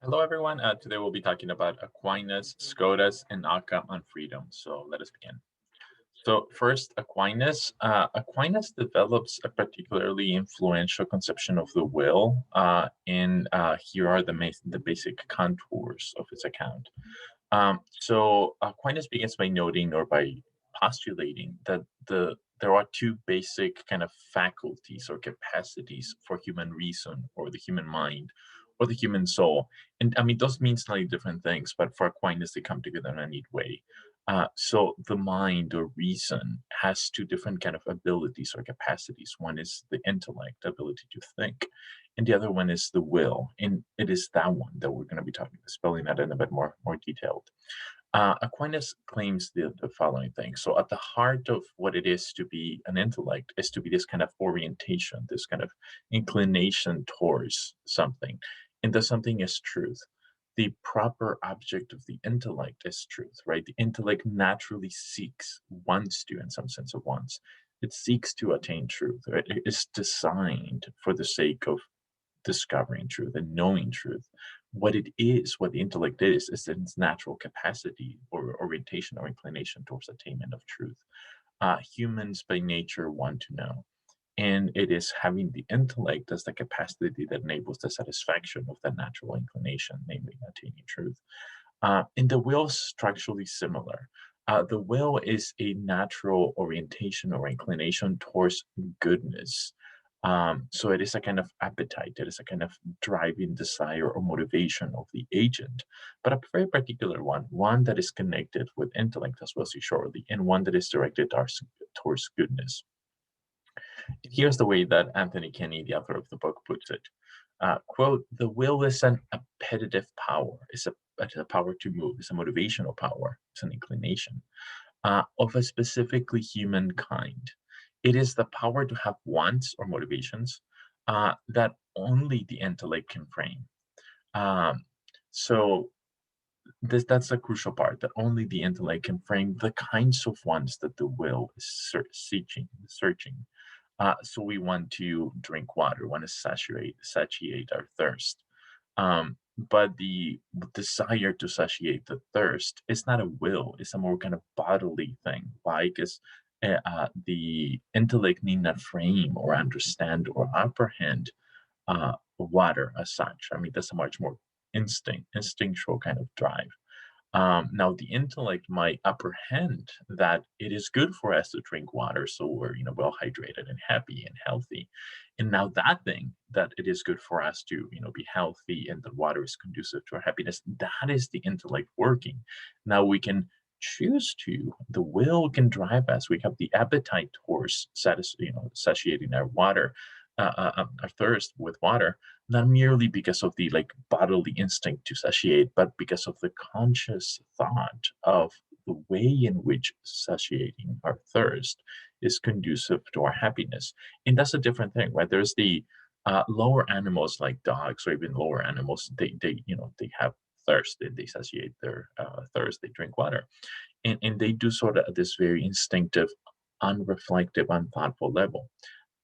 Hello, everyone. Today we'll be talking about Aquinas, Scotus, and Ockham on freedom. So let us begin. So first, Aquinas. Aquinas develops a particularly influential conception of the will, and here are the basic contours of his account. So Aquinas begins by noting or by postulating that there are two basic kind of faculties or capacities for human reason or the human mind or the human soul. And I mean, those mean slightly different things, but for Aquinas, they come together in a neat way. So the mind or reason has two different kind of abilities or capacities. One is the intellect, ability to think, and the other one is the will, and it is that one that we're going to be talking, spelling that in a bit more detailed. Aquinas claims the following thing. So, at the heart of what it is to be an intellect is to be this kind of orientation, this kind of inclination towards something, and the something is truth. The proper object of the intellect is truth, right? The intellect naturally seeks, wants to, in some sense of wants, it seeks to attain truth. Right? It is designed for the sake of discovering truth and knowing truth. What it is, what the intellect is its natural capacity or orientation or inclination towards attainment of truth. Humans by nature want to know. And it is having the intellect as the capacity that enables the satisfaction of that natural inclination, namely attaining truth. And the will is structurally similar. The will is a natural orientation or inclination towards goodness. So it is a kind of appetite, it is a kind of driving desire or motivation of the agent, but a very particular one that is connected with intellect, as we'll see shortly, and one that is directed towards goodness. And here's the way that Anthony Kenny, the author of the book, puts it. Quote, the will is an appetitive power. It's a power to move. It's a motivational power. It's an inclination of a specifically human kind. It is the power to have wants or motivations that only the intellect can frame. Um, so that's a crucial part, that only the intellect can frame the kinds of wants that the will is searching. So we want to drink water, want to satiate our thirst. But the desire to satiate the thirst is not a will, it's a more kind of bodily thing. Why? Because the intellect need not frame or understand or apprehend water as such. I mean, that's a much more instinctual kind of drive. Now, the intellect might apprehend that it is good for us to drink water, so we're well hydrated and happy and healthy. And now that thing that it is good for us to be healthy and the water is conducive to our happiness, that is the intellect working. Now we can choose to. The will can drive us. We have the appetite towards satiating our thirst with water, not merely because of the like bodily instinct to satiate, but because of the conscious thought of the way in which satiating our thirst is conducive to our happiness. And that's a different thing, right? There's the lower animals like dogs or even lower animals, they have thirst, they satiate their thirst, they drink water. And they do sort of at this very instinctive, unreflective, unthoughtful level.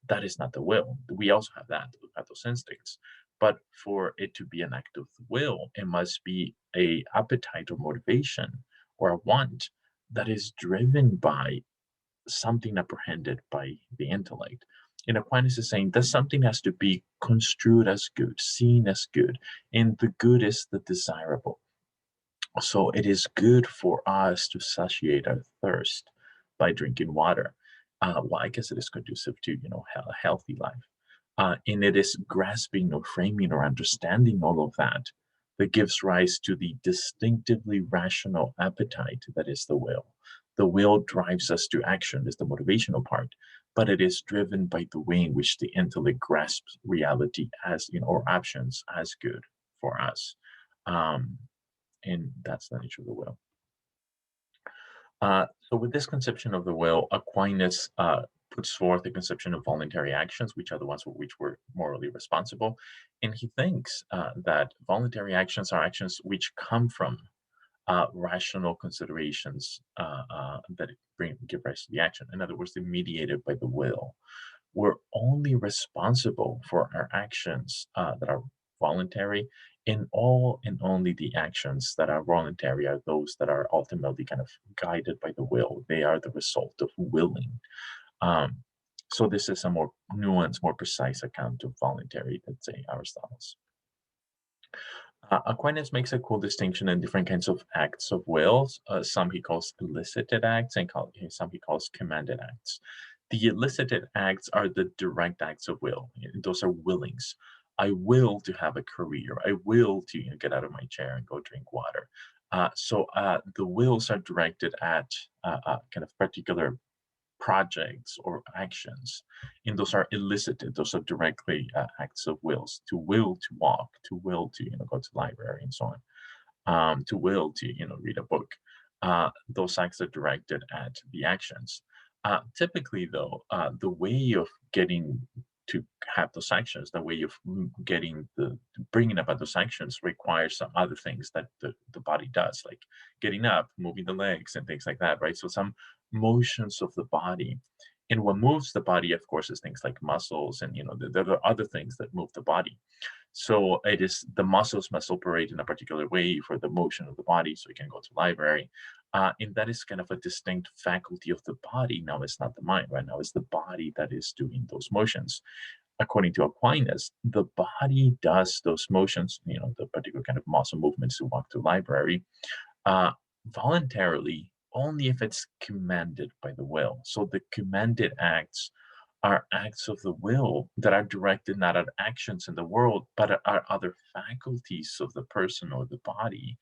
That is not the will. We also have that. We have those instincts. But for it to be an act of the will, it must be a appetite or motivation or a want that is driven by something apprehended by the intellect. And Aquinas is saying that something has to be construed as good, seen as good, and the good is the desirable. So it is good for us to satiate our thirst by drinking water. Why? Because it is conducive to a healthy life, and it is grasping or framing or understanding all of that that gives rise to the distinctively rational appetite that is the will. The will drives us to action, is the motivational part, but it is driven by the way in which the intellect grasps reality as or options as good for us. Um, and that's the nature of the will. So, with this conception of the will, Aquinas puts forth the conception of voluntary actions, which are the ones for which we're morally responsible. And he thinks that voluntary actions are actions which come from rational considerations that give rise to the action. In other words, they're mediated by the will. We're only responsible for our actions that are voluntary, and all and only the actions that are voluntary are those that are ultimately kind of guided by the will. They are the result of willing. Um, so this is a more nuanced, more precise account of voluntary than, say, Aristotle's. Aquinas makes a cool distinction in different kinds of acts of wills. Some he calls elicited acts, and some he calls commanded acts. The elicited acts are the direct acts of will. Those are willings. I will to have a career. I will to get out of my chair and go drink water. So the wills are directed at kind of particular projects or actions, and those are elicited. Those are directly acts of wills. To will to walk, to will to go to the library, and so on. To will to read a book. Those acts are directed at the actions. Typically, though, the way of getting to have those actions, the way of getting the bringing about those actions requires some other things that the body does, like getting up, moving the legs, and things like that, right? So some motions of the body. And what moves the body, of course, is things like muscles, and there are other things that move the body. So it is the muscles must operate in a particular way for the motion of the body, so you can go to library. And that is kind of a distinct faculty of the body. Now it's not the mind, right? Now it's the body that is doing those motions. According to Aquinas, the body does those motions, the particular kind of muscle movements to walk to library, uh, voluntarily, only if it's commanded by the will. So the commanded acts are acts of the will that are directed not at actions in the world, but at other faculties of the person or the body.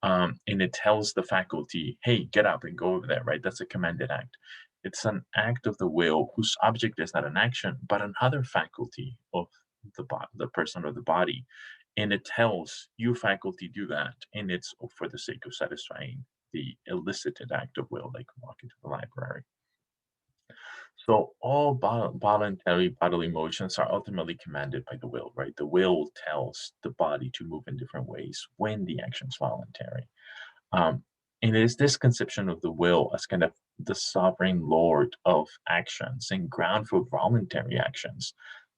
And it tells the faculty, hey, get up and go over there, right? That's a commanded act. It's an act of the will whose object is not an action, but another faculty of the person or the body. And it tells you, faculty, do that. And it's for the sake of satisfying the elicited act of will, like walking to the library. So all voluntary bodily motions are ultimately commanded by the will, right? The will tells the body to move in different ways when the action is voluntary. Um, and it is this conception of the will as kind of the sovereign lord of actions and ground for voluntary actions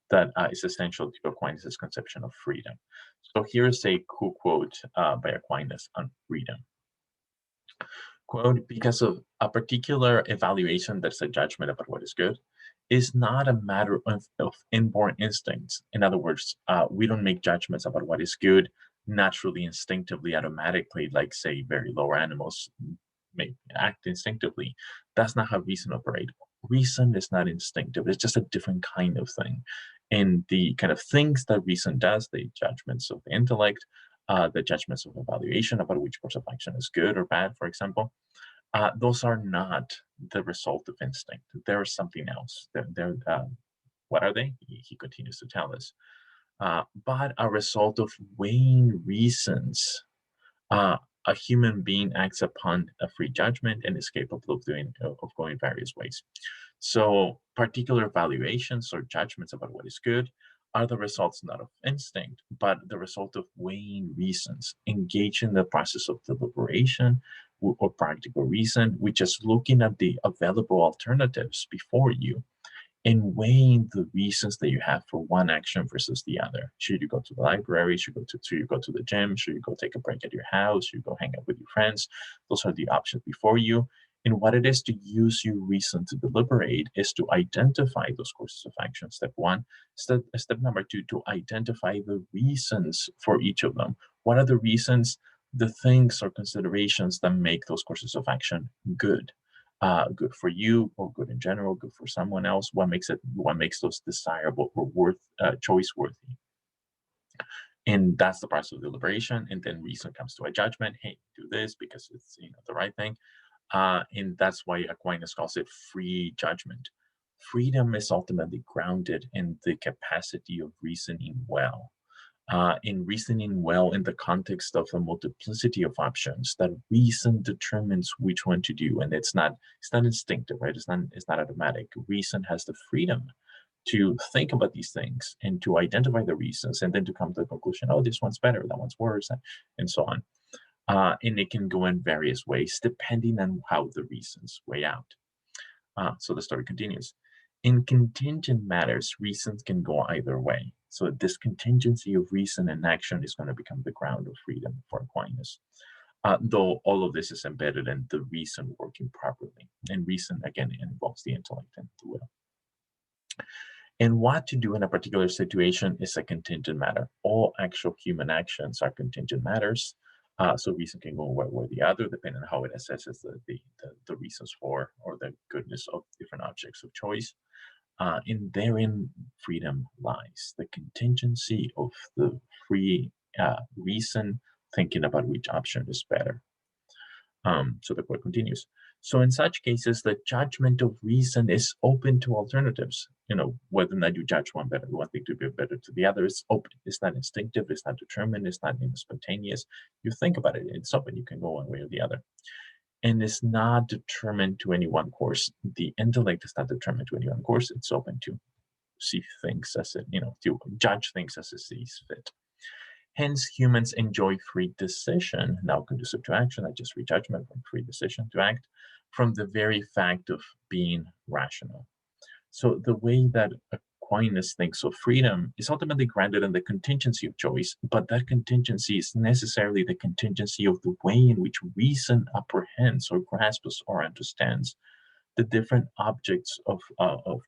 that is essential to Aquinas' conception of freedom. So here's a cool quote by Aquinas on freedom. Quote, because of a particular evaluation that's a judgment about what is good, is not a matter of inborn instincts. In other words, we don't make judgments about what is good naturally, instinctively, automatically, like, say, very lower animals may act instinctively. That's not how reason operates. Reason is not instinctive. It's just a different kind of thing. And the kind of things that reason does, the judgments of the intellect, the judgments of evaluation about which course of action is good or bad, for example, those are not the result of instinct. There is something else. What are they? He continues to tell us. But a result of weighing reasons. A human being acts upon a free judgment and is capable of going various ways. So particular evaluations or judgments about what is good are the results not of instinct, but the result of weighing reasons, engage in the process of deliberation or practical reason, which is looking at the available alternatives before you and weighing the reasons that you have for one action versus the other. Should you go to the library? Should you go to the gym? Should you go take a break at your house? Should you go hang out with your friends? Those are the options before you. And what it is to use your reason to deliberate is to identify those courses of action. Step one. Step number two, to identify the reasons for each of them. What are the reasons, the things or considerations that make those courses of action good? Good for you, or good in general, good for someone else? What makes those desirable or choice worthy? And that's the process of deliberation. And then reason comes to a judgment. Hey, do this because it's the right thing. And that's why Aquinas calls it free judgment. Freedom is ultimately grounded in the capacity of reasoning well. In reasoning well in the context of a multiplicity of options, that reason determines which one to do, and it's not instinctive, right? It's not automatic. Reason has the freedom to think about these things and to identify the reasons, and then to come to the conclusion, oh, this one's better, that one's worse, and so on. And it can go in various ways depending on how the reasons weigh out. So the story continues. In contingent matters, reasons can go either way. So this contingency of reason and action is going to become the ground of freedom for Aquinas. Though all of this is embedded in the reason working properly. And reason, again, involves the intellect and the will. And what to do in a particular situation is a contingent matter. All actual human actions are contingent matters. So reason can go one way or the other, depending on how it assesses the reasons for or the goodness of different objects of choice. And therein freedom lies, the contingency of the free reason thinking about which option is better. So the quote continues. So in such cases, the judgment of reason is open to alternatives. Whether or not you judge one thing to be better to the other, it's open. It's not instinctive. It's not determined. It's not spontaneous. You think about it. It's open. You can go one way or the other. And it's not determined to any one course. The intellect is not determined to any one course. It's open to see things as it, to judge things as it sees fit. Hence, humans enjoy free decision, now conducive to action. I just read judgment from free decision to act from the very fact of being rational. So the way that Aquinas thinks of freedom is ultimately grounded in the contingency of choice, but that contingency is necessarily the contingency of the way in which reason apprehends or grasps or understands the different objects of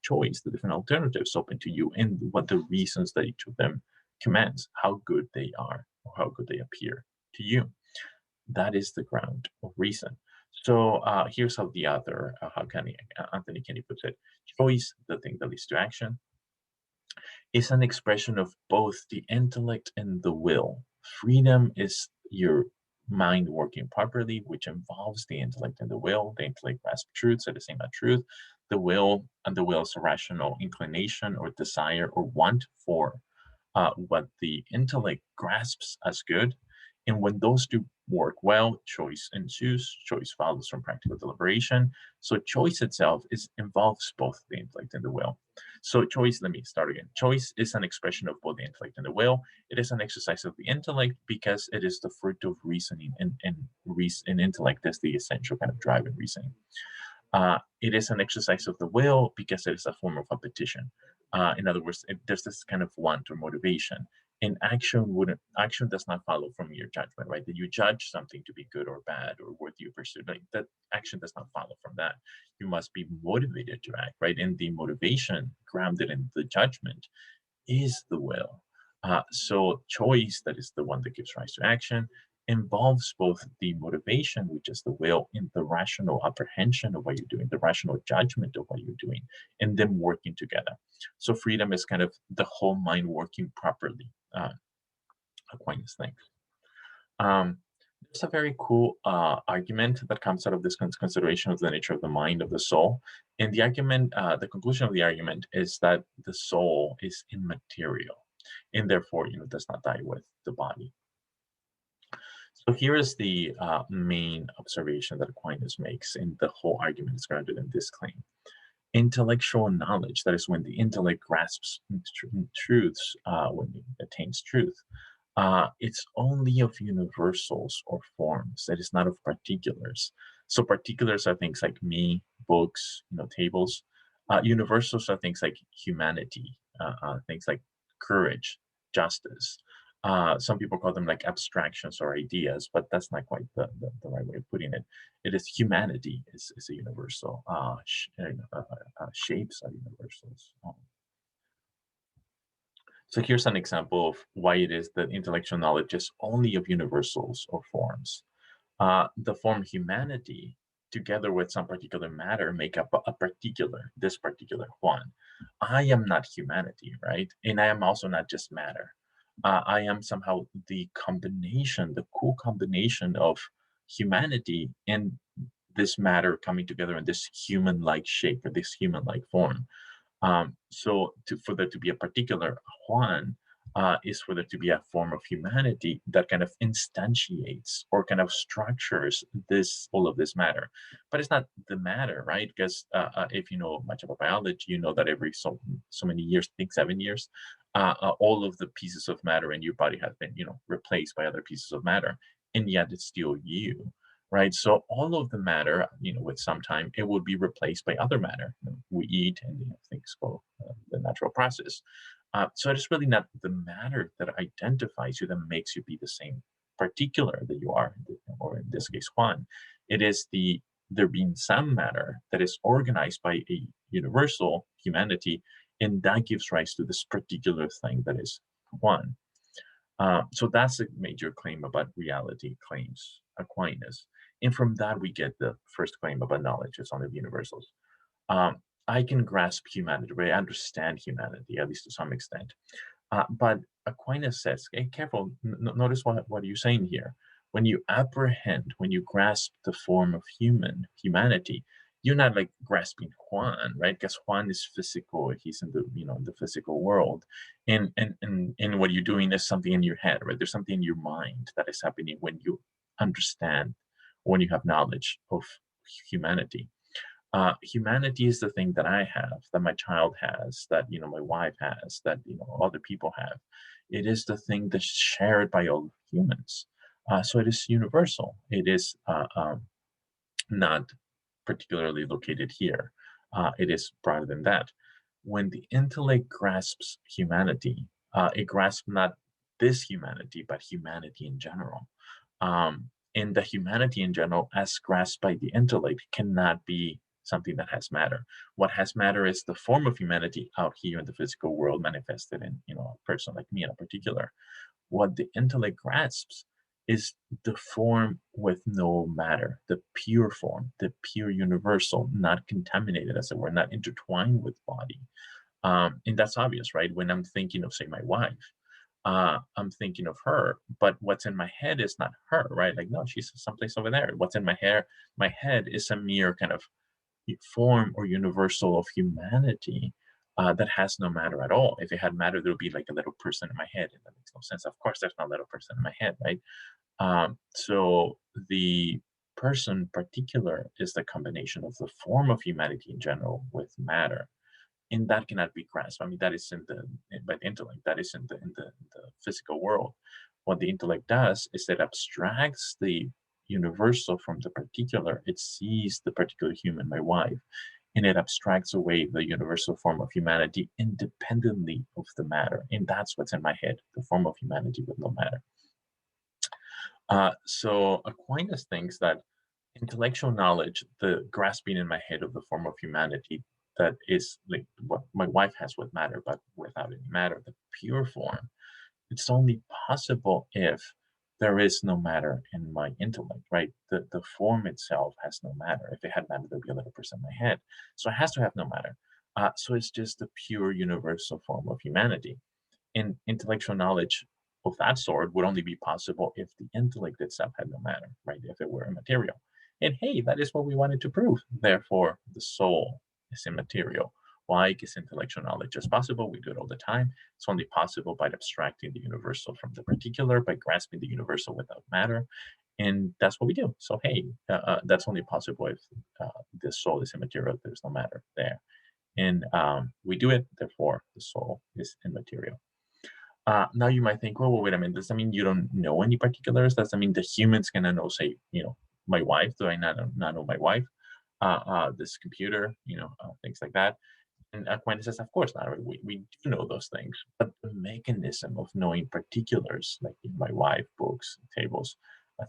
choice, the different alternatives open to you, and what the reasons that each of them commands, how good they are, or how good they appear to you. That is the ground of reason. So here's how the other, Anthony Kenny puts it. Choice, the thing that leads to action, is an expression of both the intellect and the will. Freedom is your mind working properly, which involves the intellect and the will. The intellect grasps truth, so the same as truth. The will is a rational inclination or desire or want for what the intellect grasps as good. And when those two work well, choice ensues. Choice follows from practical deliberation. So choice itself involves both the intellect and the will. So choice, let me start again. Choice is an expression of both the intellect and the will. It is an exercise of the intellect because it is the fruit of reasoning, and intellect is the essential kind of drive in reasoning. It is an exercise of the will because it is a form of appetition. In other words, there's this kind of want or motivation. And action does not follow from your judgment, right? That you judge something to be good or bad or worthy of pursuit. Like that action does not follow from that. You must be motivated to act, right? And the motivation grounded in the judgment is the will. So choice, that is the one that gives rise to action, involves both the motivation, which is the will, and the rational apprehension of what you're doing, the rational judgment of what you're doing, and them working together. So freedom is kind of the whole mind working properly, Aquinas thinks. There's a very cool argument that comes out of this consideration of the nature of the mind, of the soul. And the argument, the conclusion of the argument is that the soul is immaterial and therefore, does not die with the body. So here is the main observation that Aquinas makes, and the whole argument is grounded in this claim. Intellectual knowledge, that is when the intellect grasps truths, when it attains truth, it's only of universals or forms. That is not of particulars. So particulars are things like me, books, tables. Universals are things like humanity, things like courage, justice. Some people call them like abstractions or ideas, but that's not quite the right way of putting it. It is humanity is a universal. Shapes are universals. So here's an example of why it is that intellectual knowledge is only of universals or forms. The form humanity, together with some particular matter, make up this particular one. I am not humanity, right? And I am also not just matter. I am somehow the cool combination of humanity and this matter coming together in this human-like shape or this human-like form. So for there to be a particular Juan is for there to be a form of humanity that kind of instantiates or kind of structures all of this matter. But it's not the matter, right? Because if you know much about biology, you know that every so many years, I think 7 years, all of the pieces of matter in your body have been, replaced by other pieces of matter, and yet it's still you. Right, so all of the matter, with some time, it will be replaced by other matter. We eat, and things go the natural process. So it is really not the matter that identifies you that makes you be the same particular that you are, or in this case, Juan. It is there being some matter that is organized by a universal humanity, and that gives rise to this particular thing that is Juan. So that's a major claim about reality, claims Aquinas. And from that, we get the first claim about knowledge, it's only universals. Um, I can grasp humanity, right? I understand humanity, at least to some extent. But Aquinas says, hey, careful, notice what you're saying here. When you apprehend, when you grasp the form of humanity, you're not like grasping Juan, right? Because Juan is physical, he's in the physical world. And what you're doing is something in your head, right? There's something in your mind that is happening when you understand, when you have knowledge of humanity. Humanity is the thing that I have, that my child has, that my wife has, that other people have. It is the thing that's shared by all humans. So it is universal. It is not particularly located here. It is broader than that. When the intellect grasps humanity, it grasps not this humanity, but humanity in general. And the humanity in general, as grasped by the intellect, cannot be something that has matter. What has matter is the form of humanity out here in the physical world, manifested in a person like me in particular. What the intellect grasps is the form with no matter, the pure form, the pure universal, not contaminated, as it were, not intertwined with body. And that's obvious, right? When I'm thinking of, say, my wife, I'm thinking of her, but what's in my head is not her, right? Like, no, she's someplace over there. What's in my head is a mere kind of form or universal of humanity that has no matter at all. If it had matter, there would be like a little person in my head, and that makes no sense. Of course, there's no little person in my head, right? So the person particular is the combination of the form of humanity in general with matter, and that cannot be grasped. I mean, that is by the intellect. That is in the physical world. What the intellect does is it abstracts the universal from the particular. It sees the particular human, my wife, and it abstracts away the universal form of humanity independently of the matter. And that's what's in my head, the form of humanity with no matter. So Aquinas thinks that intellectual knowledge, the grasping in my head of the form of humanity, that is like what my wife has with matter, but without any matter, the pure form, it's only possible if there is no matter in my intellect, right? The form itself has no matter. If it had matter, there'd be a little person in my head. So it has to have no matter. So it's just the pure universal form of humanity. And intellectual knowledge of that sort would only be possible if the intellect itself had no matter, right? If it were immaterial. And hey, that is what we wanted to prove. Therefore, the soul is immaterial. Why is intellectual knowledge just possible? We do it all the time. It's only possible by abstracting the universal from the particular, by grasping the universal without matter. And that's what we do. So, hey, that's only possible if the soul is immaterial. There's no matter there. And we do it, therefore, the soul is immaterial. Now you might think, well, wait a minute. Does that mean you don't know any particulars? Does that mean the humans gonna know, say, my wife? Do I not know my wife? This computer, things like that. And Aquinas says, of course not. Right? We do know those things, but the mechanism of knowing particulars, like my wife, books, tables,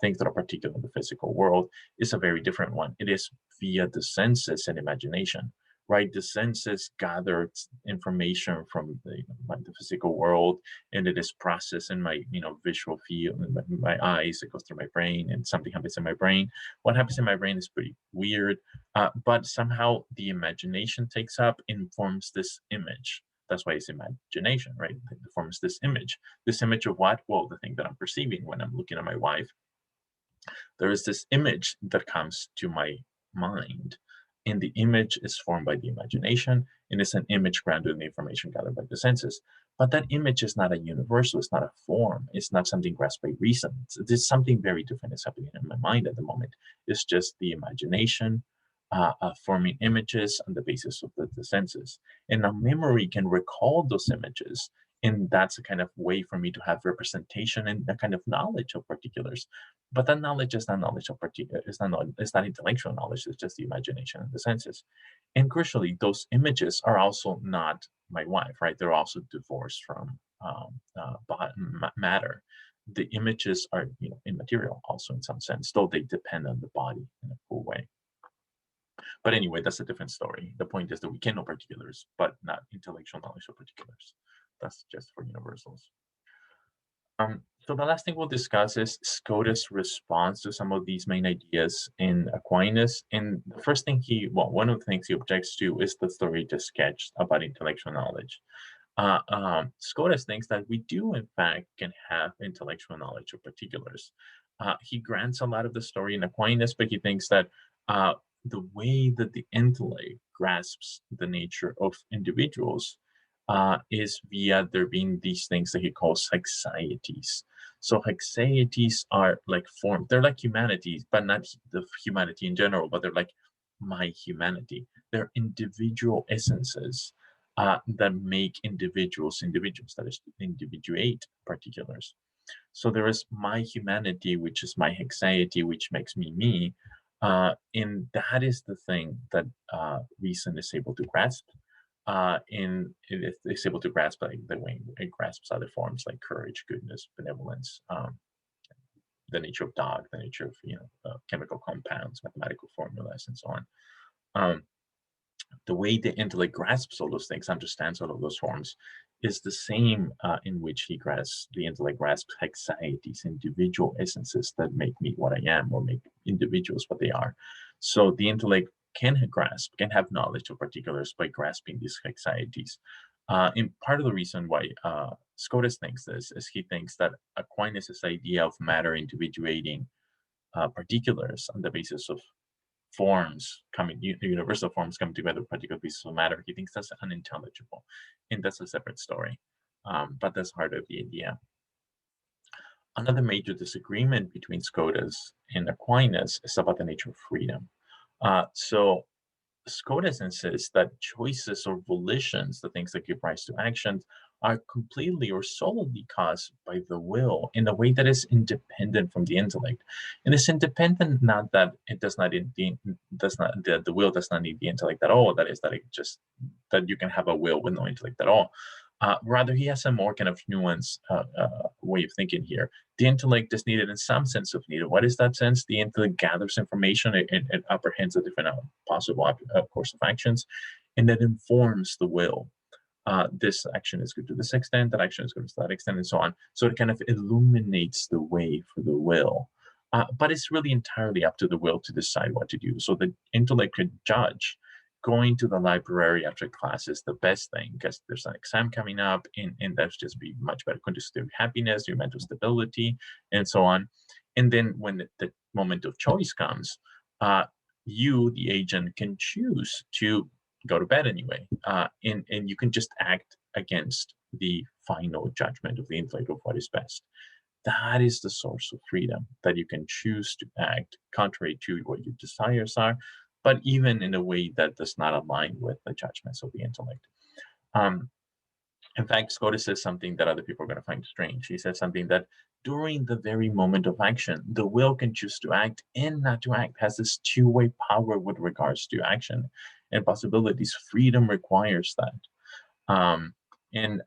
things that are particular in the physical world, is a very different one. It is via the senses and imagination, right? The senses gather information from the physical world, and it is processed in my visual field, in my eyes. It goes through my brain, and something happens in my brain. What happens in my brain is pretty weird, but somehow the imagination takes up and forms this image. That's why it's imagination, right? It forms this image. This image of what? Well, the thing that I'm perceiving when I'm looking at my wife. There is this image that comes to my mind, and the image is formed by the imagination, and it's an image grounded in the information gathered by the senses. But that image is not a universal, it's not a form, it's not something grasped by reason. There's something very different is happening in my mind at the moment. It's just the imagination forming images on the basis of the senses. And now memory can recall those images And that's a kind of way for me to have representation and a kind of knowledge of particulars. But that knowledge is not knowledge of particular, it's not intellectual knowledge, it's just the imagination and the senses. And crucially, those images are also not my wife, right? They're also divorced from matter. The images are, immaterial also in some sense, though they depend on the body in a cool way. But anyway, that's a different story. The point is that we can know particulars, but not intellectual knowledge of particulars. That's just for universals. So the last thing we'll discuss is Scotus' response to some of these main ideas in Aquinas. And the first thing one of the things he objects to is the story just sketched about intellectual knowledge. Scotus thinks that we do, in fact, can have intellectual knowledge of particulars. He grants a lot of the story in Aquinas, but he thinks that the way that the intellect grasps the nature of individuals is via there being these things that he calls haxieties. So haxieties are like form. They're like humanities, but not the humanity in general, but they're like my humanity. They're individual essences that make individuals, that is, individuate particulars. So there is my humanity, which is my haxiety, which makes me me. And that is the thing that reason is able to grasp. It's able to grasp like the way it grasps other forms like courage, goodness, benevolence, the nature of dog, the nature of chemical compounds, mathematical formulas, and so on. The way the intellect grasps all those things, understands all of those forms, is the same in which the intellect grasps haxieties, individual essences that make me what I am or make individuals what they are. So the intellect can have knowledge of particulars by grasping these haxieties. And part of the reason why Scotus thinks this is he thinks that Aquinas' idea of matter individuating particulars on the basis of universal forms coming together with particular pieces of matter, he thinks that's unintelligible. And that's a separate story. But that's part of the idea. Another major disagreement between Scotus and Aquinas is about the nature of freedom. So Scotus insists that choices or volitions, the things that give rise to actions, are completely or solely caused by the will in a way that is independent from the intellect. And it's independent, not that it does not the will does not need the intellect at all. That is that you can have a will with no intellect at all. Rather, he has a more kind of nuanced way of thinking here. The intellect is needed in some sense of need. What is that sense? The intellect gathers information, it apprehends a different possible course of actions, and that informs the will. This action is good to this extent, that action is good to that extent, and so on. So it kind of illuminates the way for the will. But it's really entirely up to the will to decide what to do. So the intellect could judge going to the library after class is the best thing because there's an exam coming up, and that's just be much better conducive to your happiness, your mental stability, and so on. And then when the moment of choice comes, you, the agent, can choose to go to bed anyway, and you can just act against the final judgment of the intellect of what is best. That is the source of freedom, that you can choose to act contrary to what your desires are, but even in a way that does not align with the judgments of the intellect. In fact, Scotus says something that other people are going to find strange. He says something that during the very moment of action, the will can choose to act and not to act, has this two-way power with regards to action and possibilities. Freedom requires that. And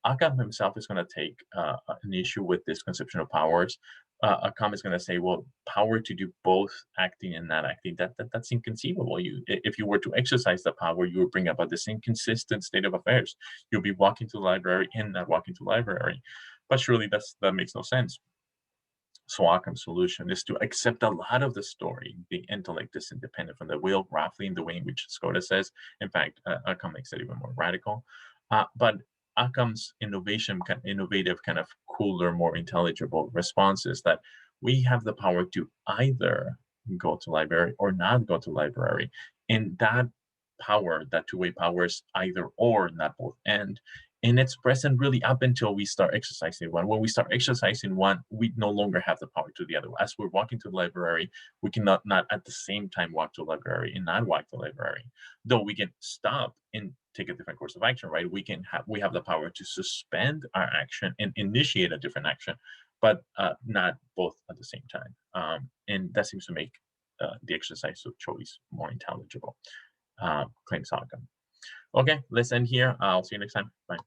Ockham himself is going to take an issue with this conception of powers. Ockham is going to say, well, power to do both acting and not acting, that's inconceivable. If you were to exercise the power, you would bring about this inconsistent state of affairs. You'll be walking to the library and not walking to the library. But surely that makes no sense. So Ockham's solution is to accept a lot of the story. The intellect is independent from the will, roughly in the way in which Scotus says. In fact, Ockham makes it even more radical. But Ockham's innovative, kind of cooler, more intelligible response is that we have the power to either go to library or not go to library. And that power, that two-way power, is either or, not both and. And it's present really up until we start exercising one. When we start exercising one, we no longer have the power to the other. As we're walking to the library, we cannot not at the same time walk to the library and not walk to the library. Though we can stop and take a different course of action, right? We have the power to suspend our action and initiate a different action, but not both at the same time. And that seems to make the exercise of choice more intelligible, claims Ockham. Okay, let's end here. I'll see you next time. Bye.